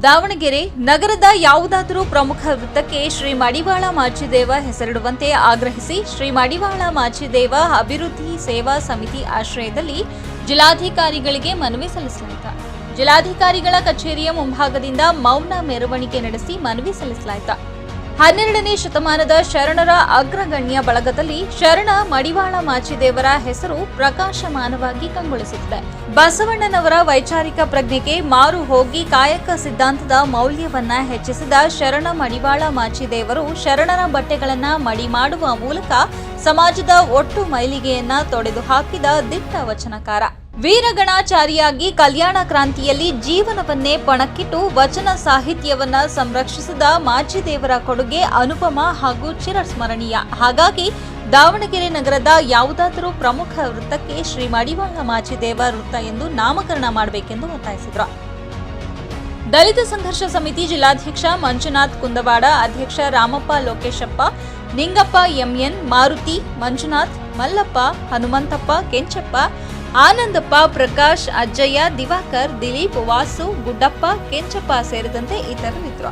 ದಾವಣಗೆರೆ ನಗರದ ಯಾವುದಾದರೂ ಪ್ರಮುಖ ವೃತ್ತಕ್ಕೆ ಶ್ರೀ ಮಡಿವಾಳ ಮಾಚಿದೇವ ಹೆಸರಿಡುವಂತೆ ಆಗ್ರಹಿಸಿ ಶ್ರೀ ಮಡಿವಾಳ ಮಾಚಿದೇವ ಅಭಿವೃದ್ಧಿ ಸೇವಾ ಸಮಿತಿ ಆಶ್ರಯದಲ್ಲಿ ಜಿಲ್ಲಾಧಿಕಾರಿಗಳಿಗೆ ಮನವಿ ಸಲ್ಲಿಸಲಾಯಿತು. ಜಿಲ್ಲಾಧಿಕಾರಿಗಳ ಕಚೇರಿಯ ಮುಂಭಾಗದಿಂದ ಮೌನ ಮೆರವಣಿಗೆ ನಡೆಸಿ ಮನವಿ ಸಲ್ಲಿಸಲಾಯಿತು. 12ನೇ ಶತಮಾನದ ಶರಣರ ಅಗ್ರಗಣ್ಯ ಬಳಗದಲ್ಲಿ ಶರಣ ಮಡಿವಾಳ ಮಾಚಿದೇವರ ಹೆಸರು ಪ್ರಕಾಶಮಾನವಾಗಿ ಕಂಗೊಳಿಸುತ್ತಿದೆ. ಬಸವಣ್ಣನವರ ವೈಚಾರಿಕ ಪ್ರಜ್ಞೆಗೆ ಮಾರು ಹೋಗಿ ಕಾಯಕ ಸಿದ್ಧಾಂತದ ಮೌಲ್ಯವನ್ನ ಹೆಚ್ಚಿಸಿದ ಶರಣ ಮಡಿವಾಳ ಮಾಚಿದೇವರು ಶರಣರ ಬಟ್ಟೆಗಳನ್ನ ಮಡಿ ಮಾಡುವ ಮೂಲಕ ಸಮಾಜದ ಒಟ್ಟು ಮೈಲಿಗೆಯನ್ನ ತೊಡೆದು ಹಾಕಿದ ದಿಟ್ಟ ವಚನಕಾರ. ವೀರಗಣಾಚಾರಿಯಾಗಿ ಕಲ್ಯಾಣ ಕ್ರಾಂತಿಯಲ್ಲಿ ಜೀವನವನ್ನೇ ಪಣಕ್ಕಿಟ್ಟು ವಚನ ಸಾಹಿತ್ಯವನ್ನ ಸಂರಕ್ಷಿಸಿದ ಮಾಚಿದೇವರ ಕೊಡುಗೆ ಅನುಪಮ ಹಾಗೂ ಚಿರಸ್ಮರಣೀಯ. ಹಾಗಾಗಿ ದಾವಣಗೆರೆ ನಗರದ ಯಾವುದಾದರೂ ಪ್ರಮುಖ ವೃತ್ತಕ್ಕೆ ಶ್ರೀ ಮಡಿವಾಳ ಮಾಚಿದೇವ ವೃತ್ತ ಎಂದು ನಾಮಕರಣ ಮಾಡಬೇಕೆಂದು ಒತ್ತಾಯಿಸಿದರು. ದಲಿತ ಸಂಘರ್ಷ ಸಮಿತಿ ಜಿಲ್ಲಾಧ್ಯಕ್ಷ ಮಂಜುನಾಥ್ ಕುಂದವಾಡ, ಅಧ್ಯಕ್ಷ ರಾಮಪ್ಪ ಲೋಕೇಶಪ್ಪ, ನಿಂಗಪ್ಪ ಎಂಎನ್, ಮಾರುತಿ, ಮಂಜುನಾಥ್, ಮಲ್ಲಪ್ಪ, ಹನುಮಂತಪ್ಪ, ಕೆಂಚಪ್ಪ, ಆನಂದಪ್ಪ, ಪ್ರಕಾಶ್, ಅಜ್ಜಯ್ಯ, ದಿವಾಕರ್, ದಿಲೀಪ್, ವಾಸು, ಗುಡ್ಡಪ್ಪ, ಕೆಂಚಪ್ಪ ಸೇರಿದಂತೆ ಇತರರಿದ್ದರು.